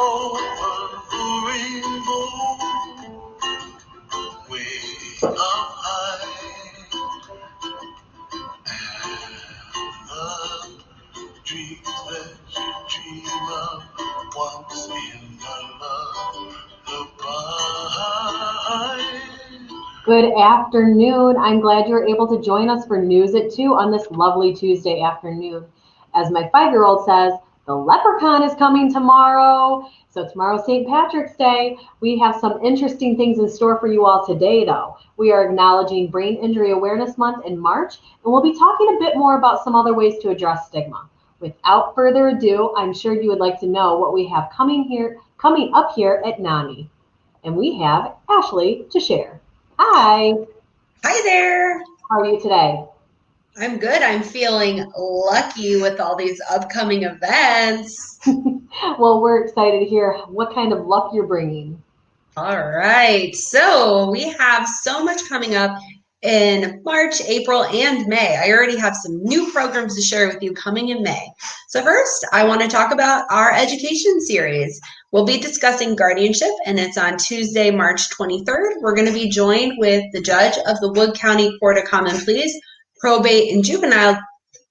over the rainbow, way up high, and the dreams that you dream of once in a lullaby. Good afternoon. I'm glad you were able to join us for News at 2 on this lovely Tuesday afternoon. As my 5-year-old says, the leprechaun is coming tomorrow. So tomorrow's St. Patrick's Day. We have some interesting things in store for you all today, though. We are acknowledging Brain Injury Awareness Month in March, and we'll be talking a bit more about some other ways to address stigma. Without further ado, I'm sure you would like to know what we have coming up here at NAMI. And we have Ashley to share. Hi. Hi there. How are you today? I'm good. I'm feeling lucky with all these upcoming events. Well, we're excited to hear what kind of luck you're bringing. All right. So we have so much coming up in March, April, and May. I already have some new programs to share with you coming in May. So first, I want to talk about our education series. We'll be discussing Guardianship, and it's on Tuesday, March 23rd. We're going to be joined with the judge of the Wood County Court of Common Pleas, Probate, and Juvenile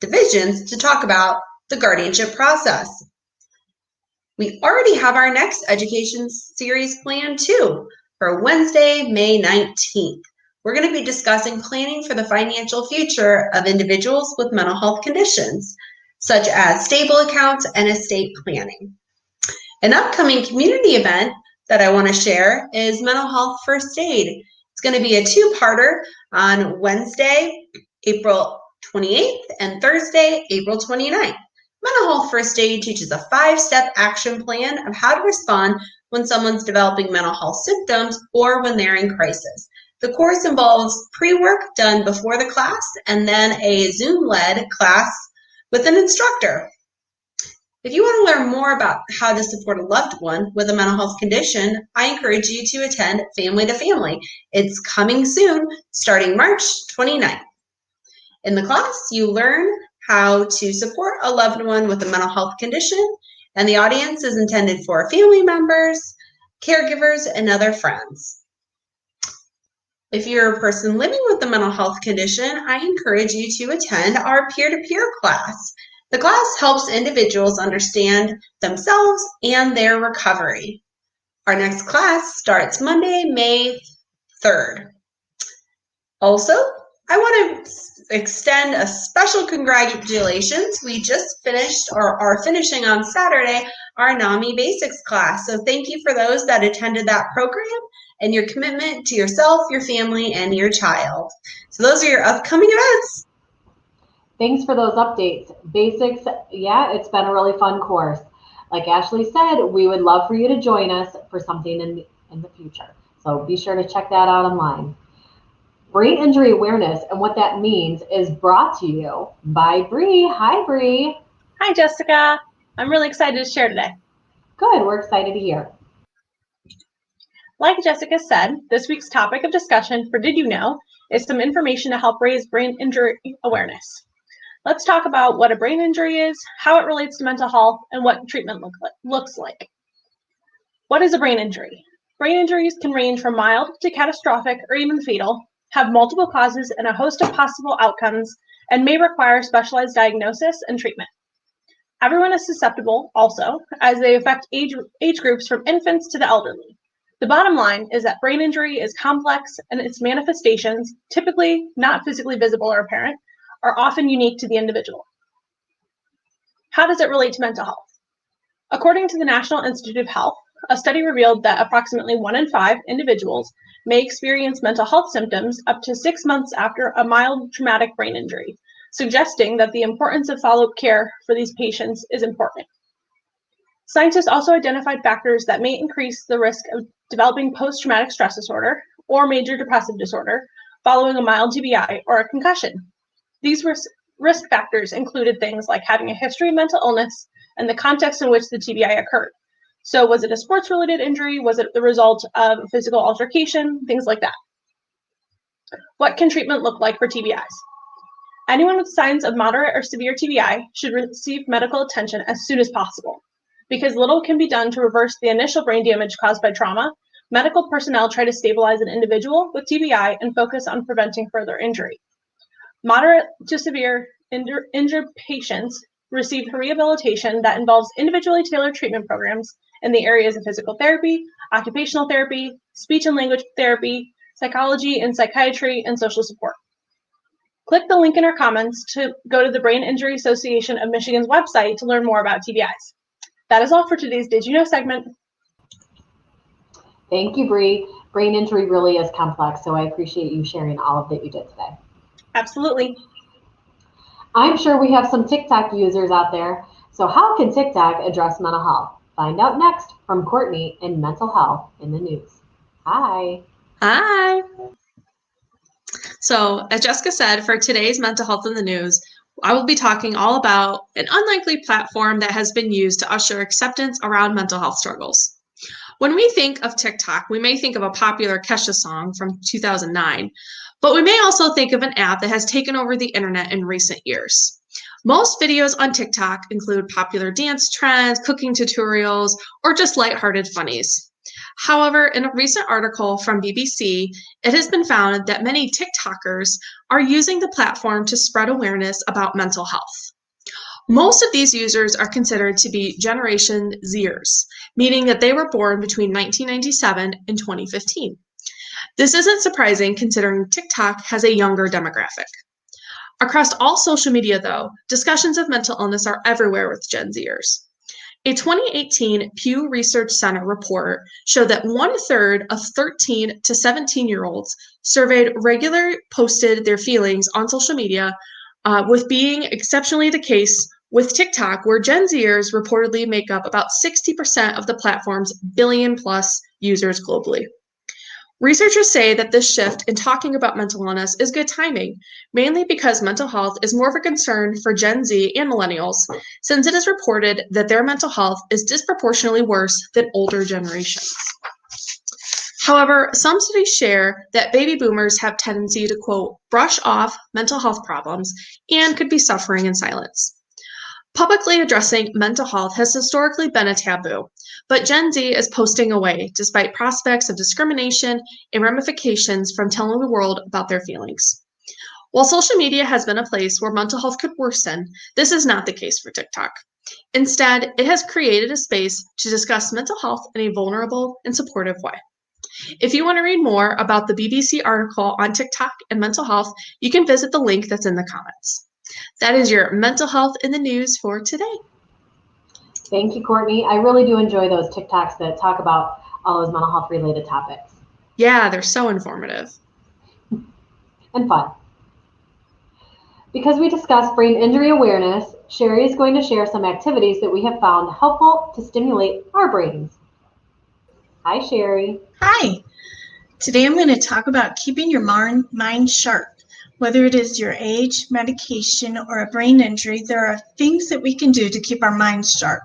Divisions to talk about the guardianship process. We already have our next education series planned too for Wednesday, May 19th. We're going to be discussing planning for the financial future of individuals with mental health conditions, such as stable accounts and estate planning. An upcoming community event that I want to share is Mental Health First Aid. It's going to be a two-parter on Wednesday, April 28th, and Thursday, April 29th. Mental Health First Aid teaches a 5-step action plan of how to respond when someone's developing mental health symptoms or when they're in crisis. The course involves pre-work done before the class and then a Zoom-led class with an instructor. If you want to learn more about how to support a loved one with a mental health condition, I encourage you to attend Family to Family. It's coming soon, starting March 29th. In the class, you learn how to support a loved one with a mental health condition, and the audience is intended for family members, caregivers, and other friends. If you're a person living with a mental health condition, I encourage you to attend our peer-to-peer class. The class helps individuals understand themselves and their recovery. Our next class starts Monday, May 3rd. Also, I want to extend a special congratulations. We just finished or are finishing on Saturday our NAMI Basics class. So thank you for those that attended that program and your commitment to yourself, your family, and your child. So those are your upcoming events. Thanks for those updates. Basics, yeah, it's been a really fun course. Like Ashley said, we would love for you to join us for something in the future. So be sure to check that out online. Brain injury awareness and what that means is brought to you by Bree. Hi, Bree. Hi, Jessica. I'm really excited to share today. Good, we're excited to hear. Like Jessica said, this week's topic of discussion for Did You Know is some information to help raise brain injury awareness. Let's talk about what a brain injury is, how it relates to mental health, and what treatment looks like. What is a brain injury? Brain injuries can range from mild to catastrophic or even fatal, have multiple causes and a host of possible outcomes, and may require specialized diagnosis and treatment. Everyone is susceptible also, as they affect age groups from infants to the elderly. The bottom line is that brain injury is complex and its manifestations, typically not physically visible or apparent, are often unique to the individual. How does it relate to mental health? According to the National Institute of Health, a study revealed that approximately 1 in 5 individuals may experience mental health symptoms up to 6 months after a mild traumatic brain injury, suggesting that the importance of follow-up care for these patients is important. Scientists also identified factors that may increase the risk of developing post-traumatic stress disorder or major depressive disorder following a mild TBI or a concussion. These risk factors included things like having a history of mental illness and the context in which the TBI occurred. So was it a sports-related injury? Was it the result of a physical altercation? Things like that. What can treatment look like for TBIs? Anyone with signs of moderate or severe TBI should receive medical attention as soon as possible. Because little can be done to reverse the initial brain damage caused by trauma, medical personnel try to stabilize an individual with TBI and focus on preventing further injury. Moderate to severe injured patients receive rehabilitation that involves individually tailored treatment programs in the areas of physical therapy, occupational therapy, speech and language therapy, psychology and psychiatry, and social support. Click the link in our comments to go to the Brain Injury Association of Michigan's website to learn more about TBIs. That is all for today's Did You Know segment. Thank you, Bree. Brain injury really is complex, so I appreciate you sharing all of that you did today. Absolutely. I'm sure we have some TikTok users out there. So how can TikTok address mental health? Find out next from Courtney in Mental Health in the News. Hi. Hi. So, as Jessica said, for today's Mental Health in the News, I will be talking all about an unlikely platform that has been used to usher acceptance around mental health struggles. When we think of TikTok, we may think of a popular Kesha song from 2009, but we may also think of an app that has taken over the internet in recent years. Most videos on TikTok include popular dance trends, cooking tutorials, or just lighthearted funnies. However, in a recent article from BBC, it has been found that many TikTokers are using the platform to spread awareness about mental health. Most of these users are considered to be Generation Zers, meaning that they were born between 1997 and 2015. This isn't surprising considering TikTok has a younger demographic. Across all social media, though, discussions of mental illness are everywhere with Gen Zers. A 2018 Pew Research Center report showed that 1/3 of 13 to 17-year-olds surveyed regularly posted their feelings on social media, with being exceptionally the case with TikTok, where Gen Zers reportedly make up about 60% of the platform's billion-plus users globally. Researchers say that this shift in talking about mental illness is good timing, mainly because mental health is more of a concern for Gen Z and millennials, since it is reported that their mental health is disproportionately worse than older generations. However, some studies share that baby boomers have tendency to, quote, brush off mental health problems and could be suffering in silence. Publicly addressing mental health has historically been a taboo, but Gen Z is posting away despite prospects of discrimination and ramifications from telling the world about their feelings. While social media has been a place where mental health could worsen, this is not the case for TikTok. Instead, it has created a space to discuss mental health in a vulnerable and supportive way. If you want to read more about the BBC article on TikTok and mental health, you can visit the link that's in the comments. That is your Mental Health in the News for today. Thank you, Courtney. I really do enjoy those TikToks that talk about all those mental health related topics. Yeah, they're so informative. And fun. Because we discussed brain injury awareness, Shari is going to share some activities that we have found helpful to stimulate our brains. Hi, Shari. Hi. Today I'm going to talk about keeping your mind sharp. Whether it is your age, medication, or a brain injury, there are things that we can do to keep our minds sharp.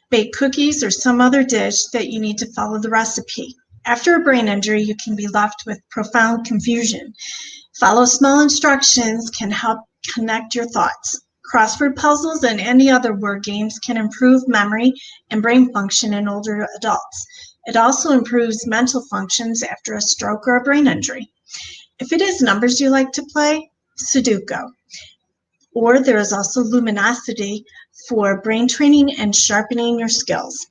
Bake cookies or some other dish that you need to follow the recipe. After a brain injury, you can be left with profound confusion. Follow small instructions can help connect your thoughts. Crossword puzzles and any other word games can improve memory and brain function in older adults. It also improves mental functions after a stroke or a brain injury. If it is numbers you like to play, Sudoku. Or there is also Luminosity for brain training and sharpening your skills.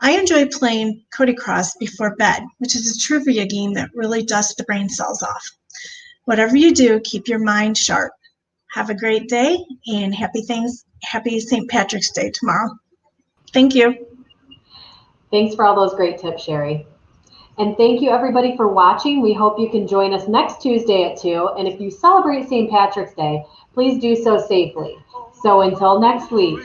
I enjoy playing Cody Cross before bed, which is a trivia game that really dusts the brain cells off. Whatever you do, keep your mind sharp. Have a great day and happy St. Patrick's Day tomorrow. Thank you. Thanks for all those great tips, Shari. And thank you everybody for watching. We hope you can join us next Tuesday at 2. And if you celebrate St. Patrick's Day, please do so safely. So until next week,